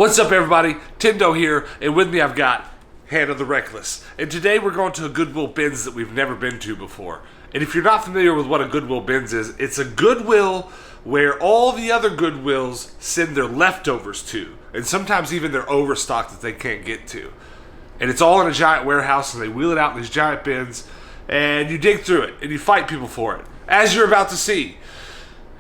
What's up, everybody? Tindo here, and with me I've got Hannah the Reckless. And today we're going to a Goodwill BINS that we've never been to before. And if you're not familiar with what a Goodwill BINS is, it's a Goodwill where all the other Goodwills send their leftovers to, and sometimes even their overstock that they can't get to. And it's all in a giant warehouse, and they wheel it out in these giant bins, and you dig through it, and you fight people for it, as you're about to see.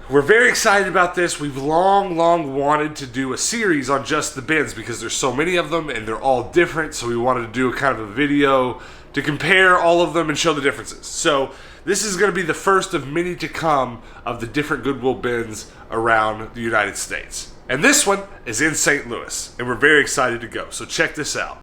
We're very excited about this. We've long wanted to do a series on just the bins because there's so many of them and they're all different. So we wanted to do a kind of a video to compare all of them and show the differences. So this is going to be the first of many to come of the different Goodwill bins around the United States. And this one is in St. Louis, and we're very excited to go. So check this out.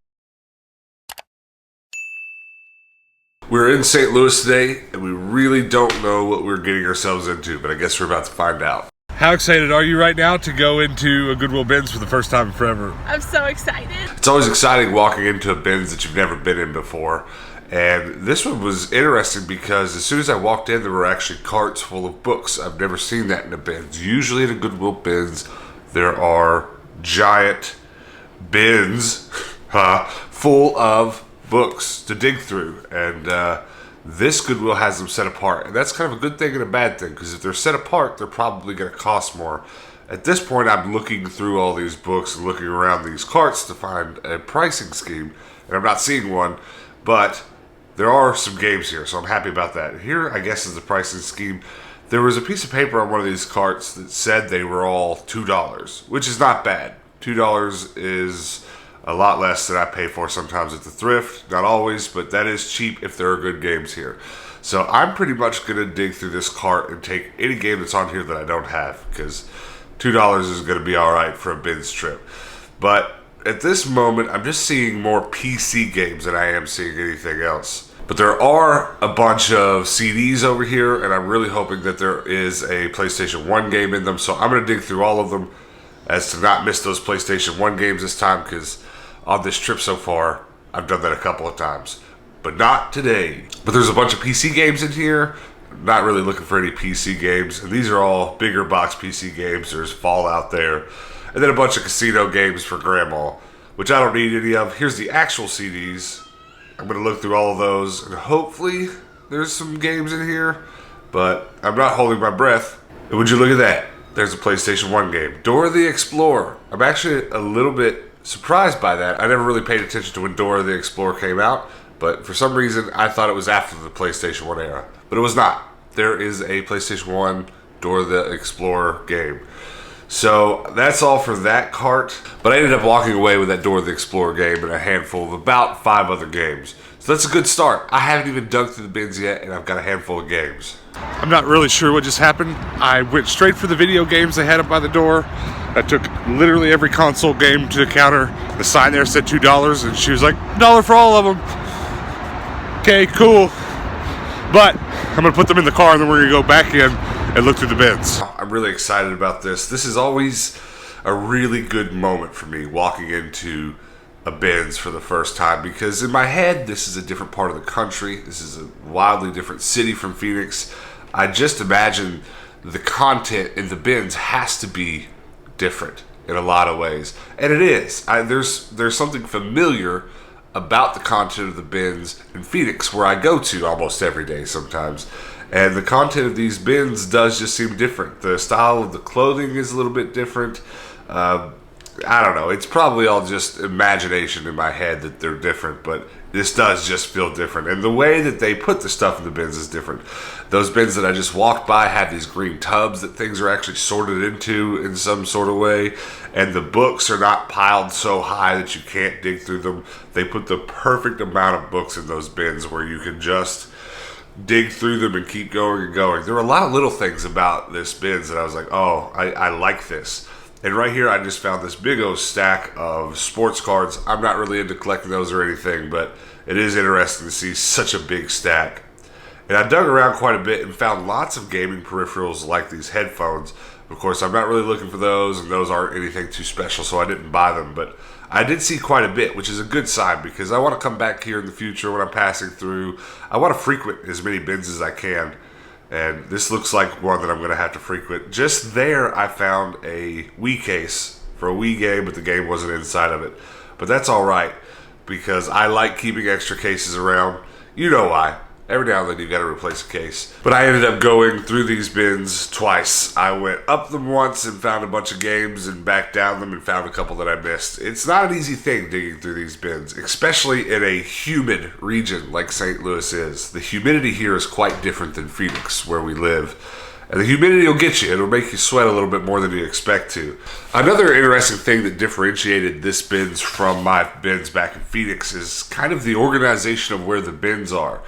We're in St. Louis today, and we really don't know what we're getting ourselves into, but I guess we're about to find out. How excited are you right now to go into a Goodwill BINS for the first time in forever? I'm so excited. It's always exciting walking into a BINS that you've never been in before. And this one was interesting because as soon as I walked in, there were actually carts full of books. I've never seen that in a BINS. Usually in a Goodwill BINS, there are giant bins full of books to dig through, and this Goodwill has them set apart, and that's kind of a good thing and a bad thing, because if they're set apart, they're probably going to cost more. At this point, I'm looking through all these books and looking around these carts to find a pricing scheme, and I'm not seeing one, but there are some games here, so I'm happy about that. Here, I guess, is the pricing scheme. There was a piece of paper on one of these carts that said they were all $2, which is not bad. $2 is a lot less than I pay for sometimes at the thrift. Not always, but that is cheap if there are good games here. So I'm pretty much going to dig through this cart and take any game that's on here that I don't have, because $2 is going to be all right for a BINS trip. But at this moment, I'm just seeing more PC games than I am seeing anything else. But there are a bunch of CDs over here, and I'm really hoping that there is a PlayStation 1 game in them. So I'm going to dig through all of them as to not miss those PlayStation 1 games this time, because on this trip so far, I've done that a couple of times, but not today. But there's a bunch of PC games in here. I'm not really looking for any PC games, and these are all bigger box PC games. There's Fallout there, and then a bunch of casino games for grandma, which I don't need any of. Here's the actual CDs. I'm going to look through all of those, and hopefully there's some games in here, but I'm not holding my breath. And would you look at that? There's a PlayStation 1 game, Dora the Explorer. I'm actually a little bit surprised by that. I never really paid attention to when Dora the Explorer came out, but for some reason I thought it was after the PlayStation 1 era, but it was not. There is a PlayStation 1 Dora the Explorer game. So that's all for that cart, but I ended up walking away with that Dora the Explorer game and a handful of about 5 other games. So that's a good start. I haven't even dug through the bins yet, and I've got a handful of games. I'm not really sure what just happened. I went straight for the video games they had up by the door. I took literally every console game to the counter. The sign there said $2, and she was like, $1 for all of them. Okay, cool. But I'm going to put them in the car, and then we're going to go back in and look through the bins. I'm really excited about this. This is always a really good moment for me, walking into a BINS for the first time, because in my head, this is a different part of the country. This is a wildly different city from Phoenix. I just imagine the content in the bins has to be different in a lot of ways, and it is. There's something familiar about the content of the bins in Phoenix, where I go to almost every day sometimes, and the content of these bins does just seem different. The style of the clothing is a little bit different. I don't know, it's probably all just imagination in my head that they're different, but this does just feel different. And the way that they put the stuff in the bins is different. Those bins that I just walked by have these green tubs that things are actually sorted into in some sort of way, and the books are not piled so high that you can't dig through them. They put the perfect amount of books in those bins where you can just dig through them and keep going and going. There were a lot of little things about this bins that I was like, oh, I like this. And right here, I just found this big old stack of sports cards. I'm not really into collecting those or anything, but it is interesting to see such a big stack. And I dug around quite a bit and found lots of gaming peripherals like these headphones. Of course, I'm not really looking for those, and those aren't anything too special, so I didn't buy them. But I did see quite a bit, which is a good sign, because I want to come back here in the future when I'm passing through. I want to frequent as many bins as I can. And this looks like one that I'm going to have to frequent. Just there, I found a Wii case for a Wii game, but the game wasn't inside of it. But that's all right, because I like keeping extra cases around. You know why. Every now and then you got to replace a case. But I ended up going through these bins twice. I went up them once and found a bunch of games, and back down them and found a couple that I missed. It's not an easy thing digging through these bins, especially in a humid region like St. Louis is. The humidity here is quite different than Phoenix, where we live. And the humidity will get you. It'll make you sweat a little bit more than you expect to. Another interesting thing that differentiated this bins from my bins back in Phoenix is kind of the organization of where the bins are.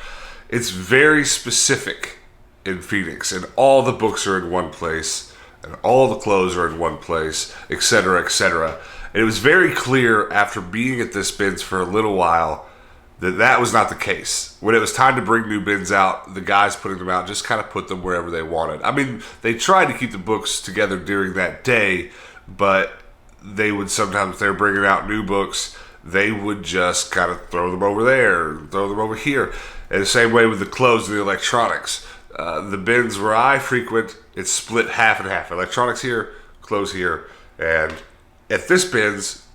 It's very specific in Phoenix, and all the books are in one place, and all the clothes are in one place, etc., etc. And it was very clear after being at this bins for a little while that that was not the case. When it was time to bring new bins out, the guys putting them out just kind of put them wherever they wanted. I mean, they tried to keep the books together during that day, but they would sometimes, if they were bringing out new books, they would just kind of throw them over there, throw them over here. And the same way with the clothes and the electronics. The bins where I frequent, it's split half and half. Electronics here, clothes here. And at this bins,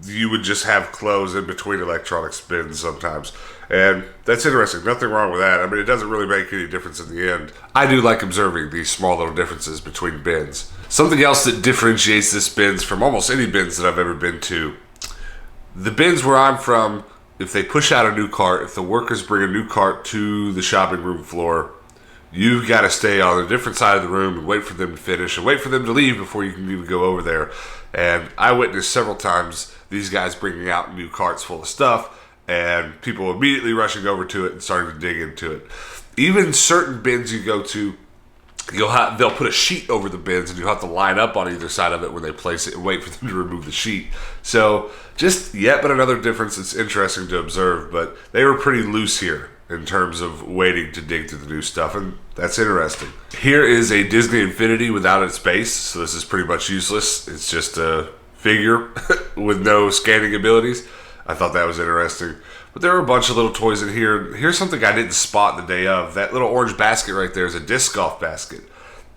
you would just have clothes in between electronics bins sometimes. And that's interesting. Nothing wrong with that. I mean, it doesn't really make any difference in the end. I do like observing these small little differences between bins. Something else that differentiates this bins from almost any bins that I've ever been to. The bins where I'm from, if they push out a new cart, if the workers bring a new cart to the shopping room floor, you've got to stay on a different side of the room and wait for them to finish and wait for them to leave before you can even go over there. And I witnessed several times these guys bringing out new carts full of stuff and people immediately rushing over to it and starting to dig into it. Even certain bins you go to, they'll put a sheet over the bins and you'll have to line up on either side of it when they place it and wait for them to remove the sheet. So just yet but another difference that's interesting to observe, but they were pretty loose here in terms of waiting to dig through the new stuff, and that's interesting. Here is a Disney Infinity without its base, so this is pretty much useless. It's just a figure with no scanning abilities. I thought that was interesting. But there are a bunch of little toys in here. Here's something I didn't spot the day of. That little orange basket right there is a disc golf basket.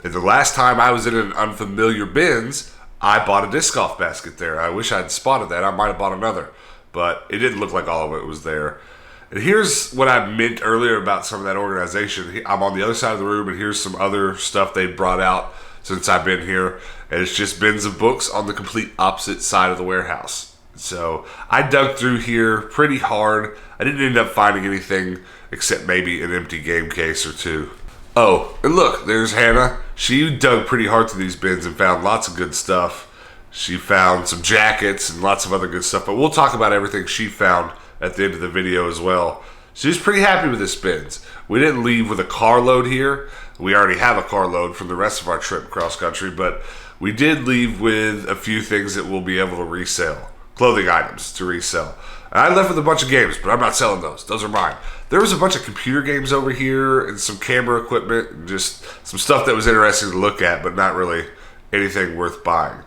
And the last time I was in an unfamiliar bins, I bought a disc golf basket there. I wish I'd spotted that. I might have bought another. But it didn't look like all of it was there. And here's what I meant earlier about some of that organization. I'm on the other side of the room, and here's some other stuff they brought out since I've been here. And it's just bins of books on the complete opposite side of the warehouse. So I dug through here pretty hard. I didn't end up finding anything except maybe an empty game case or two. Oh, and look, there's Hannah. She dug pretty hard through these bins and found lots of good stuff. She found some jackets and lots of other good stuff, but we'll talk about everything she found at the end of the video as well. She's pretty happy with this bins. We didn't leave with a carload here. We already have a carload from the rest of our trip cross country, but we did leave with a few things that we'll be able to resell. Clothing items to resell. And I left with a bunch of games, but I'm not selling those. Those are mine. There was a bunch of computer games over here and some camera equipment and just some stuff that was interesting to look at, but not really anything worth buying.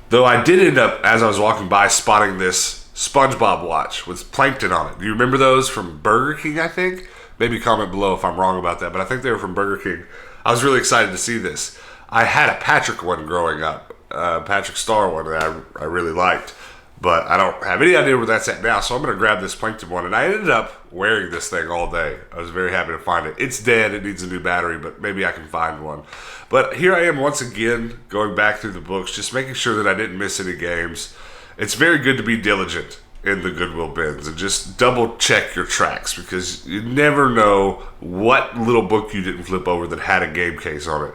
Though I did end up, as I was walking by, spotting this SpongeBob watch with plankton on it. Do you remember those from Burger King, I think? Maybe comment below if I'm wrong about that, but I think they were from Burger King. I was really excited to see this. I had a Patrick one growing up, Patrick Star one that I really liked. But I don't have any idea where that's at now, so I'm going to grab this plankton one. And I ended up wearing this thing all day. I was very happy to find it. It's dead. It needs a new battery, but maybe I can find one. But here I am once again, going back through the books, just making sure that I didn't miss any games. It's very good to be diligent in the Goodwill bins and just double check your tracks, because you never know what little book you didn't flip over that had a game case on it.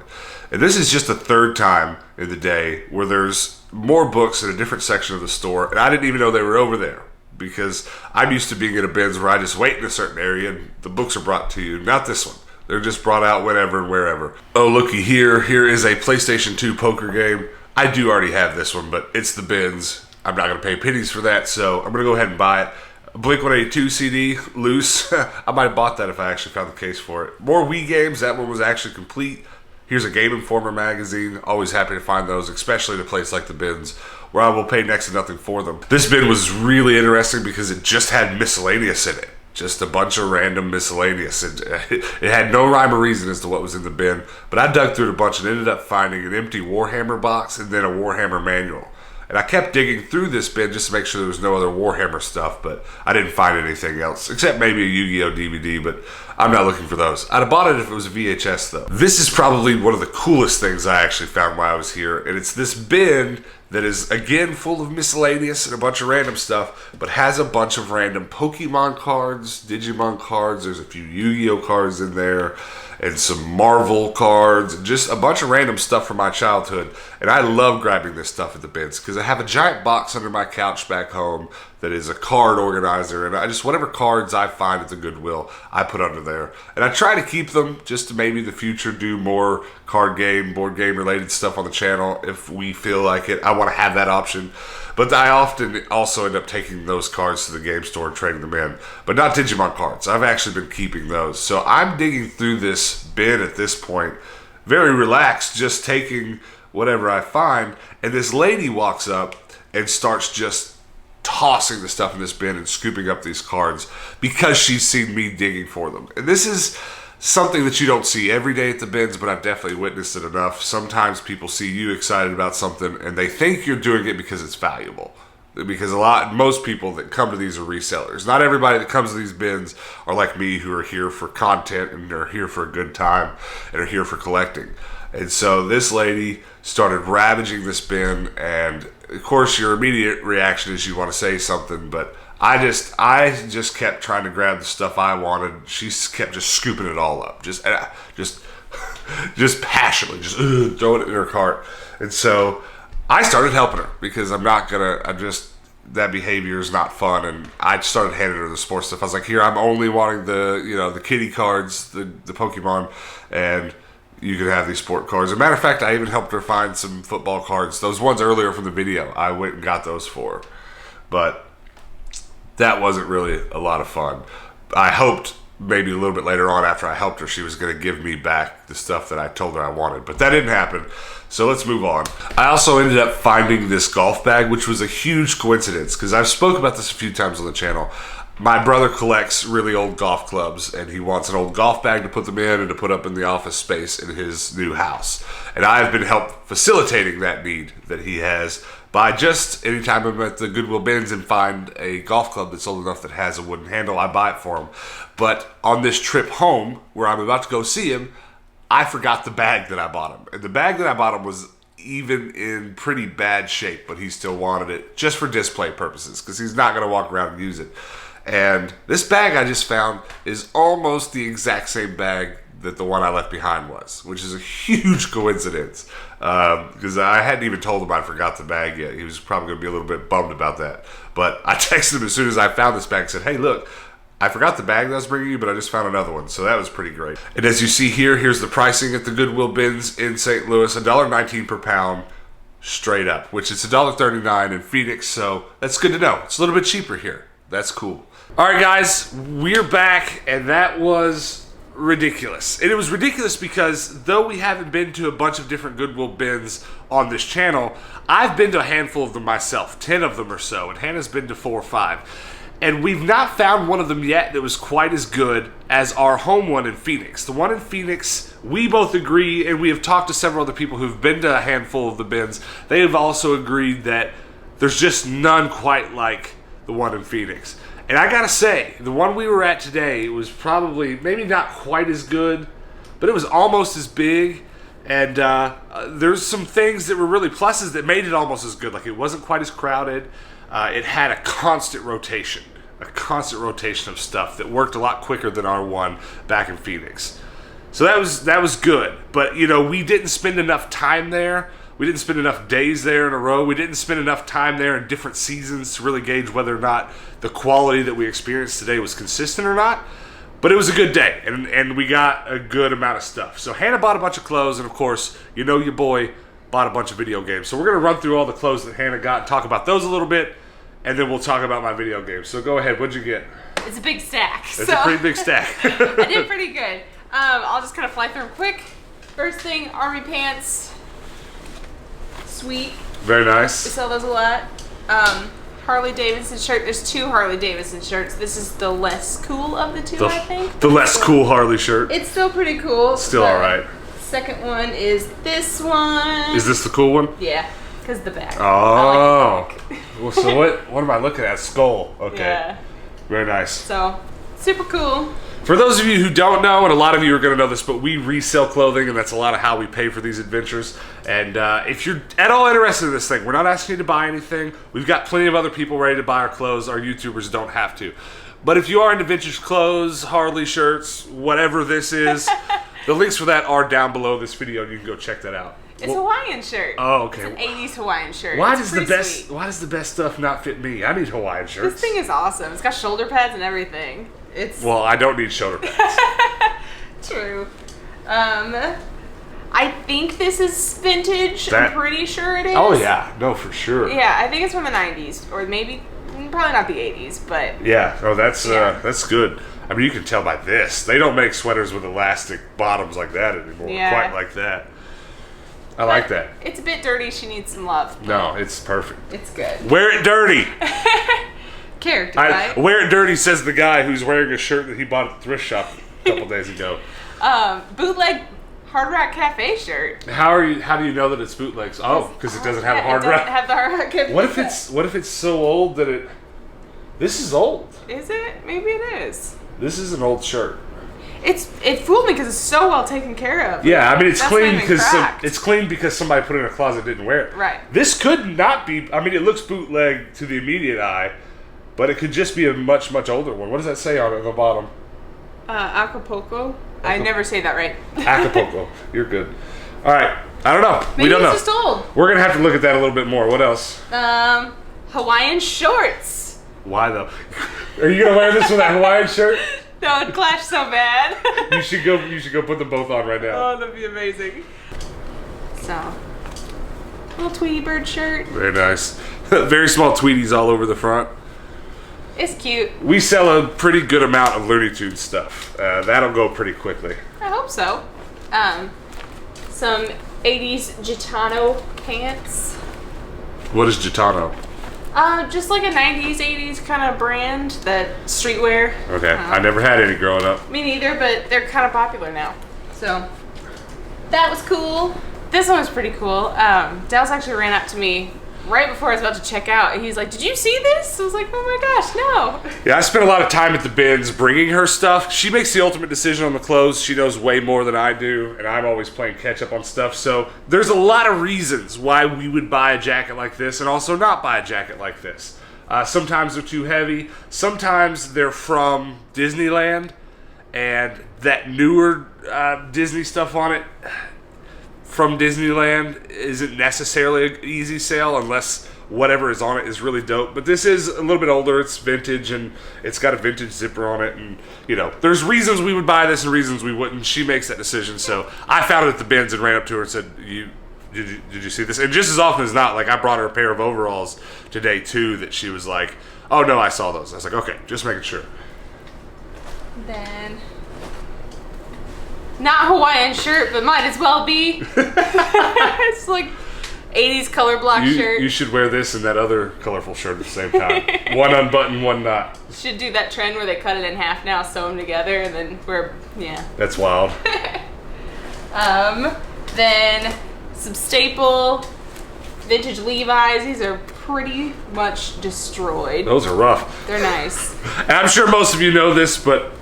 And this is just the third time in the day where there's more books in a different section of the store, and I didn't even know they were over there, because I'm used to being in a bins where I just wait in a certain area and the books are brought to you. Not this one. They're just brought out whenever and wherever. Oh, looky here. Here is a PlayStation 2 poker game. I do already have this one, but it's the bins. I'm not going to pay pennies for that, so I'm going to go ahead and buy it. Blink-182 CD, loose. I might have bought that if I actually found the case for it. More Wii games. That one was actually complete. Here's a Game Informer magazine. Always happy to find those, especially in a place like the bins, where I will pay next to nothing for them. This bin was really interesting because it just had miscellaneous in it. Just a bunch of random miscellaneous. It had no rhyme or reason as to what was in the bin, but I dug through it a bunch and ended up finding an empty Warhammer box and then a Warhammer manual. And I kept digging through this bin just to make sure there was no other Warhammer stuff, but I didn't find anything else, except maybe a Yu-Gi-Oh! DVD, but I'm not looking for those. I'd have bought it if it was a VHS, though. This is probably one of the coolest things I actually found while I was here, and it's this bin that is, again, full of miscellaneous and a bunch of random stuff, but has a bunch of random Pokemon cards, Digimon cards, there's a few Yu-Gi-Oh! Cards in there, and some Marvel cards, and just a bunch of random stuff from my childhood. And I love grabbing this stuff at the bins because I have a giant box under my couch back home that is a card organizer, and I just, whatever cards I find at the Goodwill, I put under there. And I try to keep them just to maybe in the future do more card game, board game related stuff on the channel if we feel like it. I want to have that option. But I often also end up taking those cards to the game store and trading them in. But not Digimon cards. I've actually been keeping those. So I'm digging through this bin at this point, very relaxed, just taking whatever I find. And this lady walks up and starts just tossing the stuff in this bin and scooping up these cards because she's seen me digging for them. And this is something that you don't see every day at the bins, but I've definitely witnessed it enough. Sometimes people see you excited about something and they think you're doing it because it's valuable. Because most people that come to these are resellers. Not everybody that comes to these bins are like me, who are here for content and are here for a good time and are here for collecting. And so this lady started ravaging this bin, and of course your immediate reaction is you want to say something, but I just kept trying to grab the stuff I wanted. She kept just scooping it all up, just passionately, just throwing it in her cart. And so I started helping her because that behavior is not fun. And I started handing her the sports stuff. I was like, here, I'm only wanting the kitty cards, the Pokemon, and you can have these sport cards. As a matter of fact, I even helped her find some football cards. Those ones earlier from the video, I went and got those for her. But that wasn't really a lot of fun. I hoped maybe a little bit later on after I helped her, she was going to give me back the stuff that I told her I wanted. But that didn't happen. So let's move on. I also ended up finding this golf bag, which was a huge coincidence because I've spoke about this a few times on the channel. My brother collects really old golf clubs, and he wants an old golf bag to put them in and to put up in the office space in his new house. And I have been facilitating that need that he has by just anytime I'm at the Goodwill bins and find a golf club that's old enough that has a wooden handle, I buy it for him. But on this trip home, where I'm about to go see him, I forgot the bag that I bought him. And the bag that I bought him was even in pretty bad shape, but he still wanted it just for display purposes because he's not going to walk around and use it. And this bag I just found is almost the exact same bag that the one I left behind was, which is a huge coincidence because I hadn't even told him I forgot the bag yet. He was probably going to be a little bit bummed about that. But I texted him as soon as I found this bag and said, hey, look, I forgot the bag that I was bringing you, but I just found another one. So that was pretty great. And as you see here, here's the pricing at the Goodwill bins in St. Louis, $1.19 per pound. Straight up, which is $1.39 in Phoenix, so that's good to know. It's a little bit cheaper here. That's cool. All right, guys, we're back, and that was ridiculous. And it was ridiculous because though we haven't been to a bunch of different Goodwill bins on this channel, I've been to a handful of them myself, 10 of them or so, and Hannah's been to 4 or 5. And we've not found one of them yet that was quite as good as our home one in Phoenix. The one in Phoenix, we both agree, and we have talked to several other people who've been to a handful of the bins. They have also agreed that there's just none quite like the one in Phoenix. And I gotta say, the one we were at today was probably, maybe not quite as good, but it was almost as big. And there's some things that were really pluses that made it almost as good. Like, it wasn't quite as crowded. It had a constant rotation of stuff that worked a lot quicker than our one back in Phoenix. So that was good. But, you know, we didn't spend enough time there. We didn't spend enough days there in a row. We didn't spend enough time there in different seasons to really gauge whether or not the quality that we experienced today was consistent or not. But it was a good day, and we got a good amount of stuff. So Hannah bought a bunch of clothes, and of course, you know your boy bought a bunch of video games. So we're going to run through all the clothes that Hannah got and talk about those a little bit, and then we'll talk about my video games. So go ahead. What'd you get? It's a big stack. It's a pretty big stack. I did pretty good. I'll just kind of fly through them quick. First thing, army pants. Sweet. Very nice. We sell those a lot. Harley Davidson shirt. There's 2 Harley Davidson shirts. This is the less cool of the 2, I think. The less cool Harley shirt. It's still pretty cool. Still all right. Second one is this one. Is this the cool one? Yeah. Because the back. Oh. I like the back. Well, so what am I looking at? Skull. Okay. Yeah. Very nice. So, super cool. For those of you who don't know, and a lot of you are going to know this, but we resell clothing, and that's a lot of how we pay for these adventures. And if you're at all interested in this thing, we're not asking you to buy anything. We've got plenty of other people ready to buy our clothes. Our YouTubers don't have to. But if you are into vintage clothes, Harley shirts, whatever this is, the links for that are down below this video, and you can go check that out. It's a Hawaiian shirt. Oh, okay. It's an 80s Hawaiian shirt. Why It's does pretty Why does the best stuff not fit me? I need Hawaiian shirts. This thing is awesome. It's got shoulder pads and everything. It's Well, I don't need shoulder pads. true. I think this is vintage. I'm pretty sure it is. Oh yeah, no, for sure. Yeah, I think it's from the 90s, or maybe probably not the 80s, but Yeah. Oh, that's good. I mean, you can tell by this. They don't make sweaters with elastic bottoms like that anymore. Yeah. Quite like that. I like that. It's a bit dirty. She needs some love. No, it's perfect. It's good. Wear it dirty. Character, right? Wear it dirty, says the guy who's wearing a shirt that he bought at the thrift shop a couple days ago. Bootleg Hard Rock Cafe shirt. How do you know that it's bootlegs? Oh, because it doesn't have a hard It doesn't rock. have the Hard Rock Cafe. What if it's so old that it? This is old. Is it? Maybe it is. This is an old shirt. It fooled me because it's so well taken care of. Yeah, I mean it's That's clean not even cracked. it's clean because somebody put it in a closet and didn't wear it. Right. This could not be. I mean, it looks bootleg to the immediate eye, but it could just be a much older one. What does that say on it at the bottom? Acapulco. I never say that right. Acapulco. You're good. All right. I don't know. Maybe we don't know. it's just old. We're gonna have to look at that a little bit more. What else? Hawaiian shorts. Why though? Are you gonna wear this with that Hawaiian shirt? No, it clashed so bad. You should go put them both on right now. Oh, that'd be amazing. So, little Tweety Bird shirt. Very nice. Very small Tweeties all over the front. It's cute. We sell a pretty good amount of Looney Tunes stuff. That'll go pretty quickly. I hope so. Some 80s Gitano pants. What is Gitano? Just like a 90s, 80s kind of brand that streetwear. Okay, I never had any growing up. Me neither, but they're kind of popular now. So, that was cool. This one was pretty cool. Dallas actually ran up to me right before I was about to check out, and he's like, "Did you see this?" I was like, "Oh my gosh, no." Yeah, I spent a lot of time at the bins bringing her stuff. She makes the ultimate decision on the clothes. She knows way more than I do, and I'm always playing catch up on stuff. So there's a lot of reasons why we would buy a jacket like this and also not buy a jacket like this. Sometimes they're too heavy. Sometimes they're from Disneyland, and that newer Disney stuff on it from Disneyland isn't necessarily an easy sale unless whatever is on it is really dope. But this is a little bit older. It's vintage, and it's got a vintage zipper on it. And, you know, there's reasons we would buy this and reasons we wouldn't. She makes that decision. So I found it at the bins and ran up to her and said, did you see this? And just as often as not, like, I brought her a pair of overalls today, too, that she was like, oh, no, I saw those. I was like, okay, just making sure. Then, not Hawaiian shirt, but might as well be. It's like 80s color block shirt. You should wear this and that other colorful shirt at the same time. One unbuttoned, one not. Should do that trend where they cut it in half now, sew them together, and then wear, yeah. That's wild. Then some staple vintage Levi's. These are pretty much destroyed. Those are rough. They're nice. And I'm sure most of you know this, but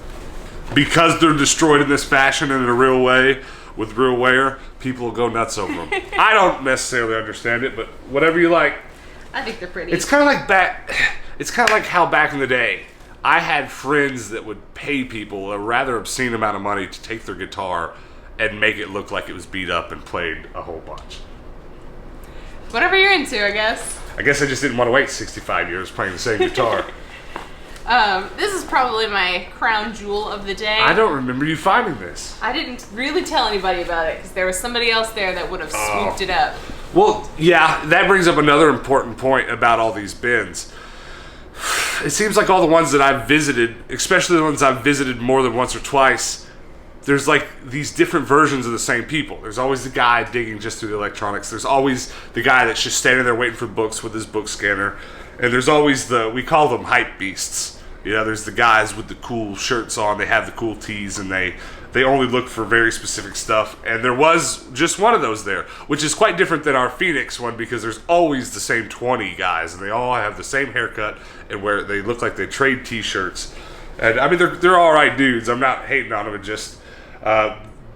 because they're destroyed in this fashion in a real way, with real wear, people will go nuts over them. I don't necessarily understand it, but whatever you like. I think they're pretty. It's kind of like how back in the day, I had friends that would pay people a rather obscene amount of money to take their guitar and make it look like it was beat up and played a whole bunch. Whatever you're into, I guess. I guess I just didn't want to wait 65 years playing the same guitar. This is probably my crown jewel of the day. I don't remember you finding this. I didn't really tell anybody about it because there was somebody else there that would have swooped it up. Well, yeah, that brings up another important point about all these bins. It seems like all the ones that I've visited, especially the ones I've visited more than once or twice, there's like these different versions of the same people. There's always the guy digging just through the electronics. There's always the guy that's just standing there waiting for books with his book scanner. And there's always we call them hype beasts. You know, there's the guys with the cool shirts on. They have the cool tees, and they they only look for very specific stuff, and there was just one of those there, which is quite different than our Phoenix one because there's always the same 20 guys, and they all have the same haircut and where they look like they trade T-shirts. And I mean, they're all right dudes. I'm not hating on them. I'm just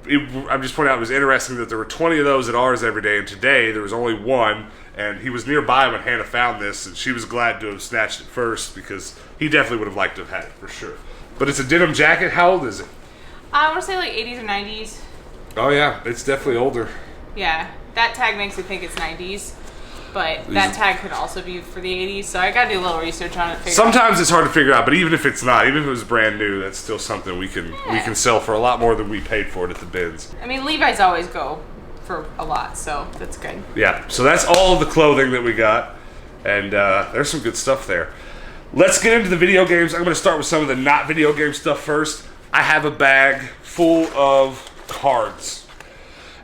pointing out it was interesting that there were 20 of those at ours every day, and today there was only one, and he was nearby when Hannah found this, and she was glad to have snatched it first because he definitely would have liked to have had it for sure. But it's a denim jacket. How old is it? I want to say like 80s or 90s. Oh yeah, it's definitely older. Yeah, that tag makes me think it's 90s, but that tag could also be for the 80s. So I gotta do a little research on it. Sometimes it's hard to figure out, but even if it's not, even if it was brand new, that's still something we can sell for a lot more than we paid for it at the bins. I mean, Levi's always go for a lot, so that's good. Yeah, so that's all of the clothing that we got, and there's some good stuff there. Let's get into the video games. I'm going to start with some of the not video game stuff first. I have a bag full of cards.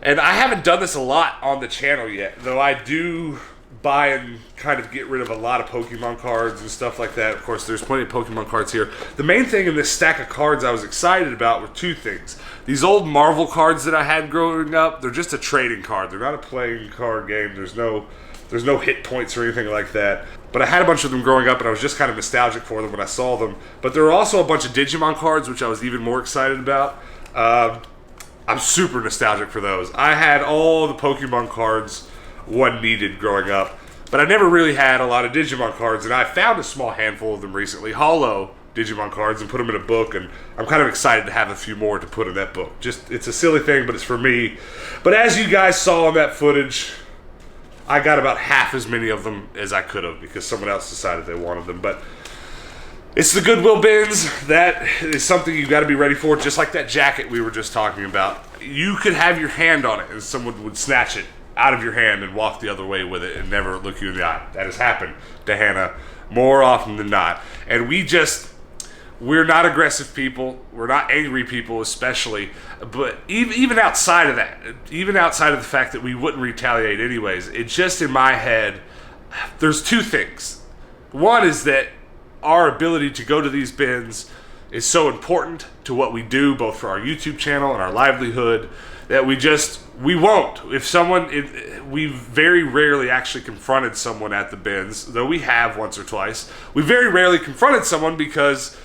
And I haven't done this a lot on the channel yet, though I do buy and kind of get rid of a lot of Pokemon cards and stuff like that. Of course, there's plenty of Pokemon cards here. The main thing in this stack of cards I was excited about were two things. These old Marvel cards that I had growing up, they're just a trading card. They're not a playing card game. There's no hit points or anything like that. But I had a bunch of them growing up, and I was just kind of nostalgic for them when I saw them. But there were also a bunch of Digimon cards, which I was even more excited about. I'm super nostalgic for those. I had all the Pokemon cards one needed growing up, but I never really had a lot of Digimon cards, and I found a small handful of them recently, hollow Digimon cards, and put them in a book, and I'm kind of excited to have a few more to put in that book. Just, it's a silly thing, but it's for me. But as you guys saw in that footage, I got about half as many of them as I could have because someone else decided they wanted them. But it's the Goodwill bins. That is something you got to be ready for, just like that jacket we were just talking about. You could have your hand on it and someone would snatch it out of your hand and walk the other way with it and never look you in the eye. That has happened to Hannah more often than not. And we're not aggressive people. We're not angry people especially. But even outside of that, even outside of the fact that we wouldn't retaliate anyways, it's just in my head, there's two things. One is that our ability to go to these bins is so important to what we do, both for our YouTube channel and our livelihood, that we won't. We very rarely actually confronted someone at the bins, though we have once or twice. We very rarely confronted someone because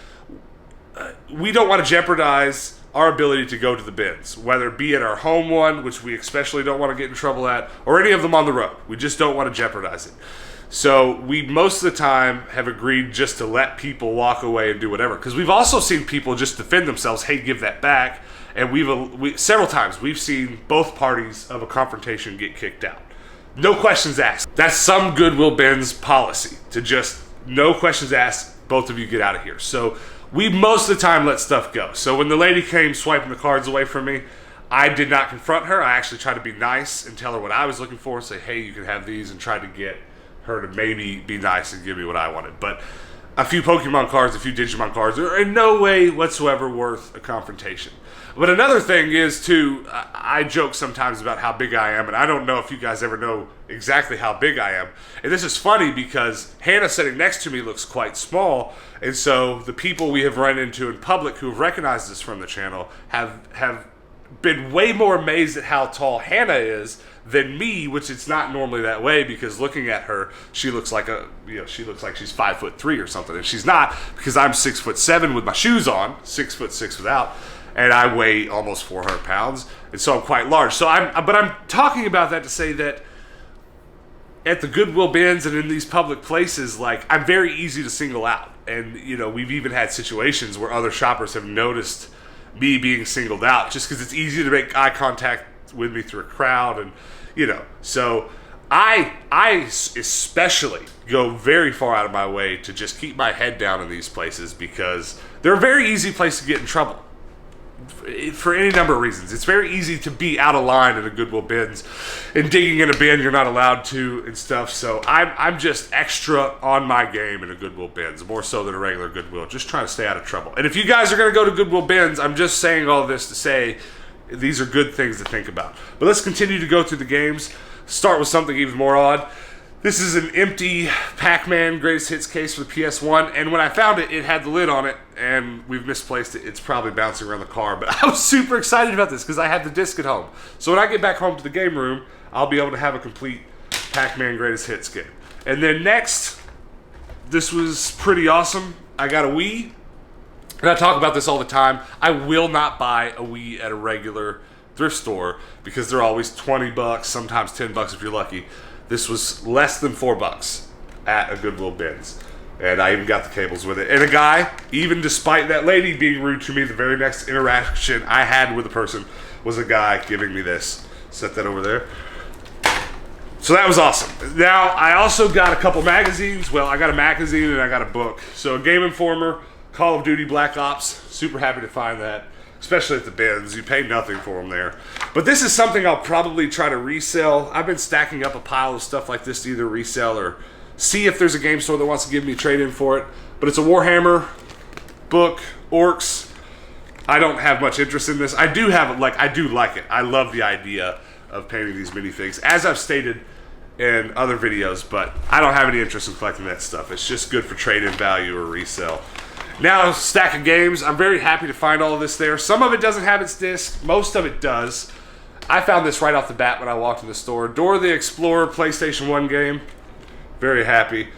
we don't want to jeopardize our ability to go to the bins, whether it be at our home one, which we especially don't want to get in trouble at, or any of them on the road. We just don't want to jeopardize it. So we most of the time have agreed just to let people walk away and do whatever. Because we've also seen people just defend themselves, hey, give that back. And several times we've seen both parties of a confrontation get kicked out. No questions asked. That's some Goodwill bins policy, to just no questions asked, both of you get out of here. So we most of the time let stuff go. So when the lady came swiping the cards away from me, I did not confront her. I actually tried to be nice and tell her what I was looking for, say, hey, you can have these, and tried to get her to maybe be nice and give me what I wanted. But a few Pokemon cards, a few Digimon cards are in no way whatsoever worth a confrontation. But another thing is, too, I joke sometimes about how big I am, and I don't know if you guys ever know exactly how big I am. And this is funny because Hannah sitting next to me looks quite small, and so the people we have run into in public who have recognized us from the channel have been way more amazed at how tall Hannah is than me, which it's not normally that way, because looking at her, she looks like she's 5'3" or something, and she's not, because I'm 6'7" with my shoes on, 6'6" without, and I weigh almost 400 pounds, and so I'm quite large. So I'm talking about that to say that at the Goodwill bins and in these public places, like, I'm very easy to single out, and we've even had situations where other shoppers have noticed me being singled out just because it's easy to make eye contact with me through a crowd, and so I especially go very far out of my way to just keep my head down in these places, because they're a very easy place to get in trouble for any number of reasons. It's very easy to be out of line at a Goodwill bins and digging in a bin you're not allowed to and stuff. So I'm just extra on my game in a Goodwill bins, more so than a regular Goodwill, just trying to stay out of trouble. And if you guys are going to go to Goodwill bins, I'm just saying all this to say these are good things to think about. But let's continue to go through the games. Start with something even more odd. This is an empty Pac-Man Greatest Hits case for the PS1, and when I found it, it had the lid on it, and we've misplaced it. It's probably bouncing around the car, but I was super excited about this because I have the disc at home. So when I get back home to the game room, I'll be able to have a complete Pac-Man Greatest Hits game. And then next, this was pretty awesome. I got a Wii, and I talk about this all the time. I will not buy a Wii at a regular thrift store because they're always 20 bucks, sometimes 10 bucks if you're lucky. This was less than $4 at a Goodwill BINS. And I even got the cables with it. And a guy, even despite that lady being rude to me, the very next interaction I had with a person was a guy giving me this. Set that over there. So that was awesome. Now, I also got a couple magazines. Well, I got a magazine and I got a book. So Game Informer, Call of Duty Black Ops. Super happy to find that. Especially at the BINS. You pay nothing for them there. But this is something I'll probably try to resell. I've been stacking up a pile of stuff like this to either resell or see if there's a game store that wants to give me a trade-in for it. But it's a Warhammer book, Orcs. I don't have much interest in this. I do like it. I love the idea of painting these minifigs, as I've stated in other videos, but I don't have any interest in collecting that stuff. It's just good for trade-in value or resale. Now, stack of games. I'm very happy to find all of this there. Some of it doesn't have its disc. Most of it does. I found this right off the bat when I walked in the store. Dora the Explorer PlayStation 1 game. Very happy.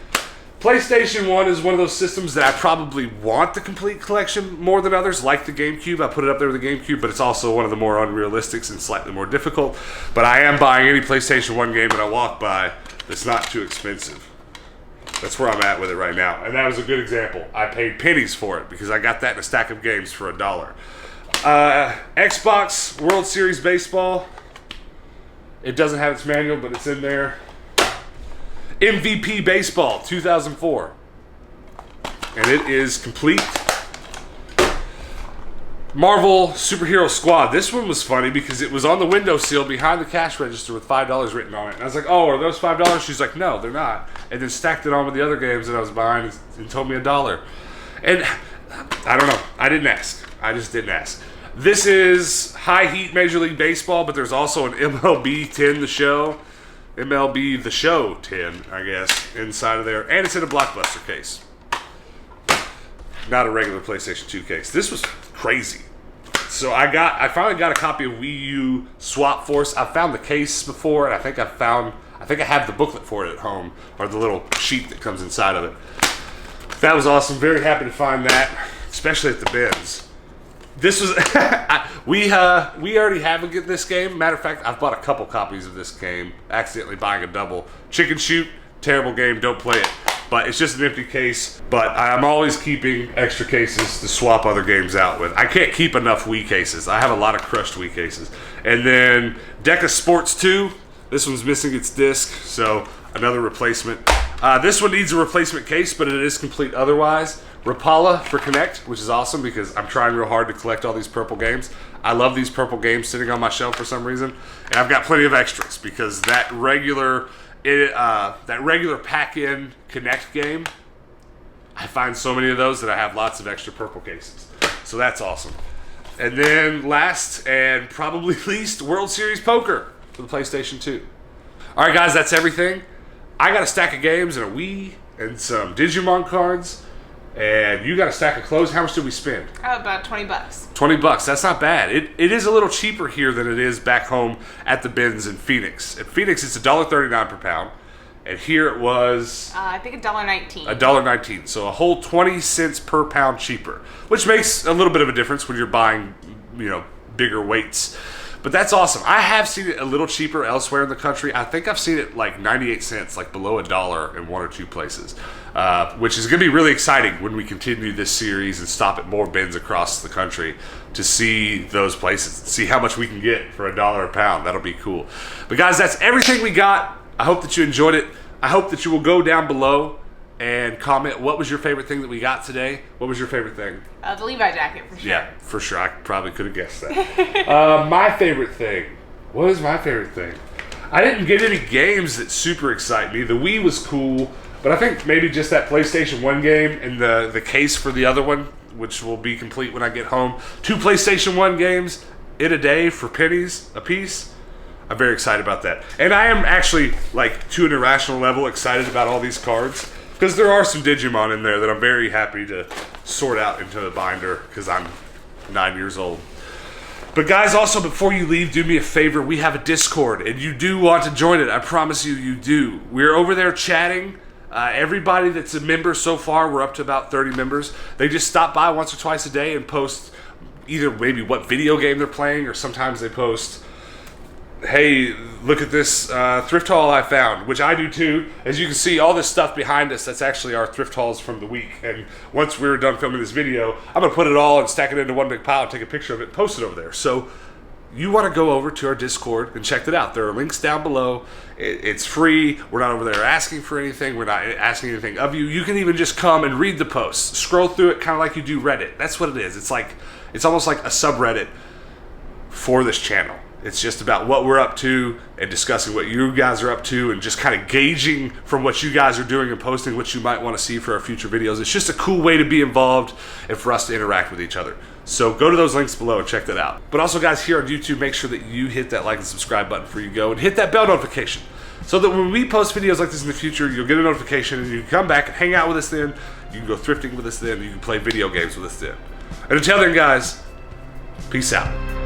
PlayStation 1 is one of those systems that I probably want the complete collection more than others, like the GameCube. I put it up there with the GameCube, but it's also one of the more unrealistic and slightly more difficult. But I am buying any PlayStation 1 game that I walk by that's not too expensive. That's where I'm at with it right now. And that was a good example. I paid pennies for it because I got that in a stack of games for $1. Xbox World Series Baseball. It doesn't have its manual, but it's in there. MVP Baseball 2004. And it is complete. Marvel Superhero Squad. This one was funny because it was on the windowsill behind the cash register with $5 written on it. And I was like, oh, are those $5? She's like, no, they're not. And then stacked it on with the other games that I was buying and told me $1. And I don't know. I didn't ask. I just didn't ask. This is High Heat Major League Baseball, but there's also an MLB 10 The Show. MLB The Show 10, I guess, inside of there. And it's in a Blockbuster case. Not a regular PlayStation 2 case. This was crazy. So I finally got a copy of Wii U Swap Force. I found the case before, and I think I have the booklet for it at home, or the little sheet that comes inside of it. That was awesome. Very happy to find that, especially at the BINS. This was we already have this game. Matter of fact, I've bought a couple copies of this game, accidentally buying a double. Chicken Shoot, terrible game, don't play it. But it's just an empty case. But I'm always keeping extra cases to swap other games out with. I can't keep enough Wii cases. I have a lot of crushed Wii cases. And then Deca Sports 2. This one's missing its disc, so another replacement. This one needs a replacement case, but it is complete otherwise. Rapala for Connect, which is awesome because I'm trying real hard to collect all these purple games. I love these purple games sitting on my shelf for some reason. And I've got plenty of extras because that regular pack-in Connect game, I find so many of those that I have lots of extra purple cases. So that's awesome. And then last and probably least, World Series Poker for the PlayStation 2. All right, guys, that's everything. I got a stack of games and a Wii and some Digimon cards. And you got a stack of clothes. How much did we spend? About 20 bucks. 20 bucks. That's not bad. It is a little cheaper here than it is back home at the BINS in Phoenix. At Phoenix, it's $1.39 per pound. And here it was... I think $1.19. $1.19. So a whole 20 cents per pound cheaper. Which makes a little bit of a difference when you're buying, bigger weights. But that's awesome. I have seen it a little cheaper elsewhere in the country. I think I've seen it like 98 cents, like below $1 in one or two places. Which is going to be really exciting when we continue this series and stop at more BINS across the country to see those places, see how much we can get for $1 a pound. That'll be cool. But guys, that's everything we got. I hope that you enjoyed it. I hope that you will go down below and comment what was your favorite thing that we got today. What was your favorite thing? The Levi jacket, for sure. Yeah, for sure. I probably could have guessed that. My favorite thing. What is my favorite thing? I didn't get any games that super excite me. The Wii was cool, but I think maybe just that PlayStation 1 game and the case for the other one, which will be complete when I get home. 2 PlayStation 1 games in a day for pennies a piece. I'm very excited about that. And I am actually, like, to an irrational level, excited about all these cards. Because there are some Digimon in there that I'm very happy to sort out into a binder because I'm 9 years old. But guys, also before you leave, do me a favor. We have a Discord, and you do want to join it. I promise you, you do. We're over there chatting. Everybody that's a member so far, we're up to about 30 members. They just stop by once or twice a day and post either maybe what video game they're playing, or sometimes they post, hey, look at this thrift haul I found, which I do too. As you can see, all this stuff behind us, that's actually our thrift hauls from the week. And once we're done filming this video, I'm going to put it all and stack it into one big pile, take a picture of it, post it over there. So you want to go over to our Discord and check it out. There are links down below. It's free. We're not over there asking for anything. We're not asking anything of you. You can even just come and read the posts. Scroll through it kind of like you do Reddit. That's what it is. It's almost like a subreddit for this channel. It's just about what we're up to and discussing what you guys are up to and just kind of gauging from what you guys are doing and posting what you might want to see for our future videos. It's just a cool way to be involved and for us to interact with each other. So go to those links below and check that out. But also, guys, here on YouTube, make sure that you hit that like and subscribe button before you go, and hit that bell notification so that when we post videos like this in the future, you'll get a notification and you can come back and hang out with us then. You can go thrifting with us then. You can play video games with us then. And until then, guys, peace out.